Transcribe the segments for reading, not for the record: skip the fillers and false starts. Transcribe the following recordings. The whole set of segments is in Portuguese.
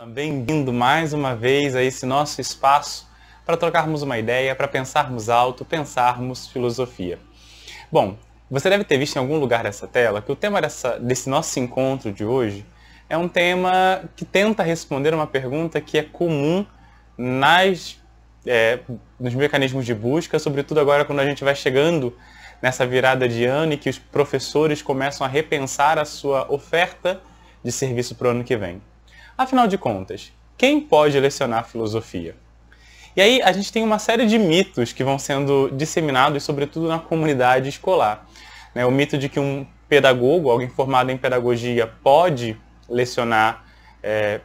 Bem-vindo mais uma vez a esse nosso espaço para trocarmos uma ideia, para pensarmos alto, pensarmos filosofia. Bom, você deve ter visto em algum lugar dessa tela que o tema desse nosso encontro de hoje é um tema que tenta responder uma pergunta que é comum nos mecanismos de busca, sobretudo agora quando a gente vai chegando nessa virada de ano e que os professores começam a repensar a sua oferta de serviço para o ano que vem. Afinal de contas, quem pode lecionar filosofia? E aí a gente tem uma série de mitos que vão sendo disseminados, sobretudo na comunidade escolar. O mito de que um pedagogo, alguém formado em pedagogia, pode lecionar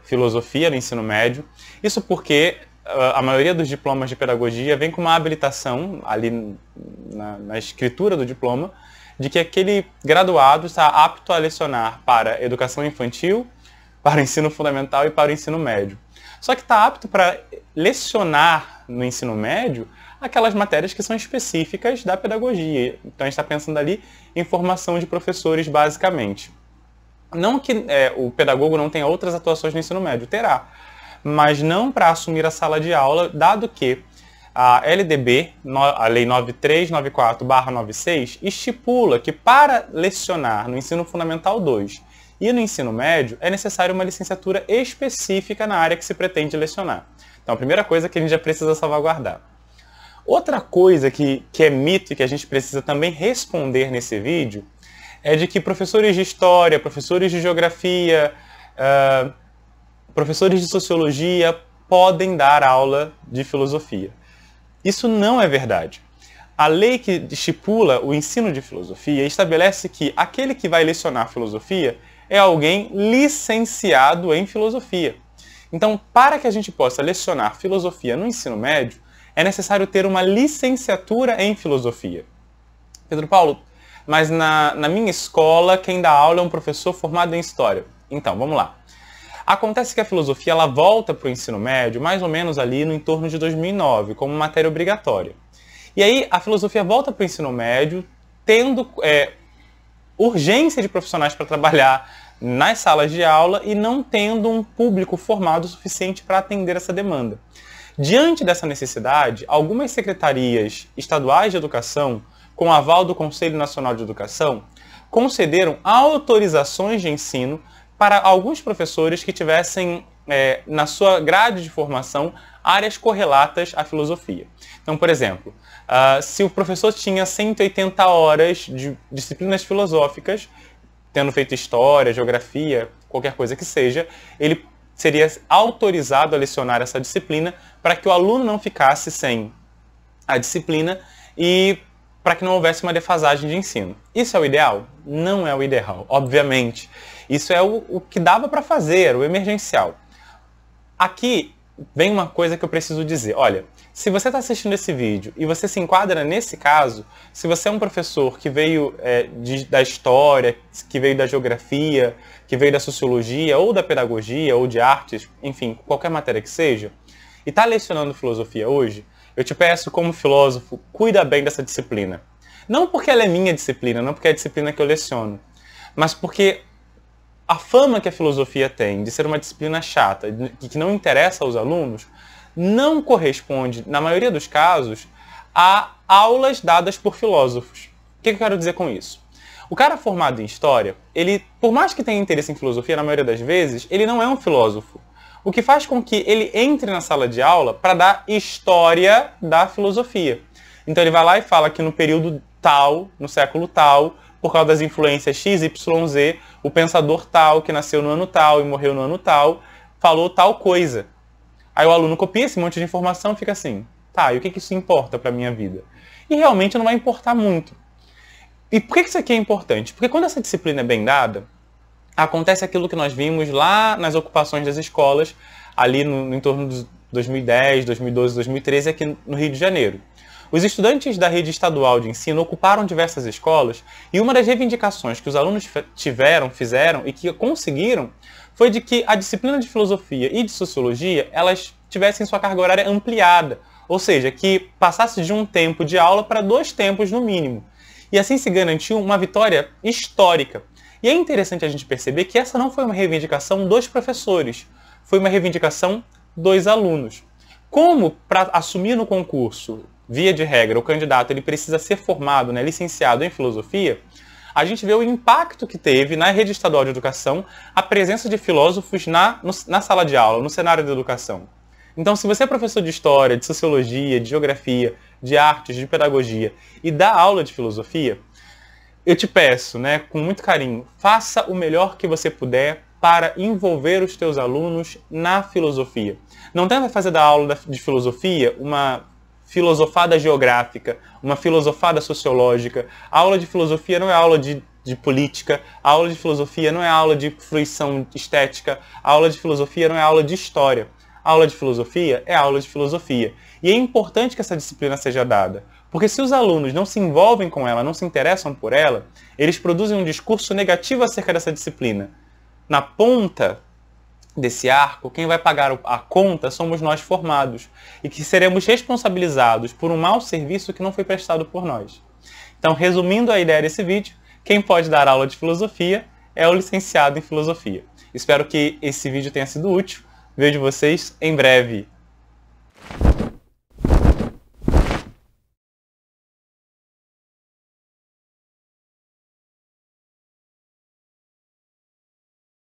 filosofia no ensino médio. Isso porque a maioria dos diplomas de pedagogia vem com uma habilitação, ali na escritura do diploma, de que aquele graduado está apto a lecionar para educação infantil, para o ensino fundamental e para o ensino médio. Só que está apto para lecionar no ensino médio aquelas matérias que são específicas da pedagogia. Então a gente está pensando ali em formação de professores, basicamente. Não que o pedagogo não tenha outras atuações no ensino médio, terá, mas não para assumir a sala de aula, dado que a LDB, a Lei 9394/96, estipula que para lecionar no ensino fundamental 2 e no ensino médio é necessário uma licenciatura específica na área que se pretende lecionar. Então a primeira coisa que a gente já precisa salvaguardar. Outra coisa que é mito e que a gente precisa também responder nesse vídeo é de que professores de história, professores de geografia, professores de sociologia podem dar aula de filosofia. Isso não é verdade. A lei que estipula o ensino de filosofia estabelece que aquele que vai lecionar filosofia é alguém licenciado em filosofia. Então, para que a gente possa lecionar filosofia no ensino médio, é necessário ter uma licenciatura em filosofia. Pedro Paulo, mas na minha escola, quem dá aula é um professor formado em história. Então, vamos lá. Acontece que a filosofia ela volta para o ensino médio mais ou menos ali no entorno de 2009, como matéria obrigatória. E aí a filosofia volta para o ensino médio, tendo urgência de profissionais para trabalhar nas salas de aula e não tendo um público formado suficiente para atender essa demanda. Diante dessa necessidade, algumas secretarias estaduais de educação, com aval do Conselho Nacional de Educação, concederam autorizações de ensino para alguns professores que tivessem na sua grade de formação áreas correlatas à filosofia. Então, por exemplo, se o professor tinha 180 horas de disciplinas filosóficas, tendo feito história, geografia, qualquer coisa que seja, ele seria autorizado a lecionar essa disciplina para que o aluno não ficasse sem a disciplina e para que não houvesse uma defasagem de ensino. Isso é o ideal? Não é o ideal, obviamente. Isso é o que dava para fazer, o emergencial. Aqui vem uma coisa que eu preciso dizer. Olha, se você está assistindo esse vídeo e você se enquadra nesse caso, se você é um professor que veio da história, que veio da geografia, que veio da sociologia, ou da pedagogia, ou de artes, enfim, qualquer matéria que seja, e está lecionando filosofia hoje, eu te peço, como filósofo, cuida bem dessa disciplina. Não porque ela é minha disciplina, não porque é a disciplina que eu leciono, mas porque a fama que a filosofia tem de ser uma disciplina chata e que não interessa aos alunos, não corresponde, na maioria dos casos, a aulas dadas por filósofos. O que eu quero dizer com isso? O cara formado em história, ele, por mais que tenha interesse em filosofia, na maioria das vezes, ele não é um filósofo. O que faz com que ele entre na sala de aula para dar história da filosofia. Então ele vai lá e fala que no período tal, no século tal, por causa das influências X, Y, Z, o pensador tal, que nasceu no ano tal e morreu no ano tal, falou tal coisa. Aí o aluno copia esse monte de informação e fica assim, tá, e o que isso importa para a minha vida? E realmente não vai importar muito. E por que isso aqui é importante? Porque quando essa disciplina é bem dada, acontece aquilo que nós vimos lá nas ocupações das escolas, ali no entorno de 2010, 2012, 2013, aqui no Rio de Janeiro. Os estudantes da rede estadual de ensino ocuparam diversas escolas e uma das reivindicações que os alunos fizeram e que conseguiram foi de que a disciplina de filosofia e de sociologia elas tivessem sua carga horária ampliada, ou seja, que passasse de um tempo de aula para 2 tempos no mínimo. E assim se garantiu uma vitória histórica. E é interessante a gente perceber que essa não foi uma reivindicação dos professores, foi uma reivindicação dos alunos. Como, para assumir no concurso, via de regra, o candidato ele precisa ser formado, né, licenciado em filosofia, a gente vê o impacto que teve na rede estadual de educação a presença de filósofos na sala de aula, no cenário da educação. Então, se você é professor de história, de sociologia, de geografia, de artes, de pedagogia e dá aula de filosofia, eu te peço, né, com muito carinho, faça o melhor que você puder para envolver os teus alunos na filosofia. Não tenta fazer da aula de filosofia uma filosofada geográfica, uma filosofada sociológica. A aula de filosofia não é aula de política, a aula de filosofia não é aula de fruição estética, a aula de filosofia não é aula de história. A aula de filosofia é aula de filosofia. E é importante que essa disciplina seja dada, porque se os alunos não se envolvem com ela, não se interessam por ela, eles produzem um discurso negativo acerca dessa disciplina. Na ponta desse arco, quem vai pagar a conta somos nós formados, e que seremos responsabilizados por um mau serviço que não foi prestado por nós. Então, resumindo a ideia desse vídeo, quem pode dar aula de filosofia é o licenciado em filosofia. Espero que esse vídeo tenha sido útil. Vejo vocês em breve.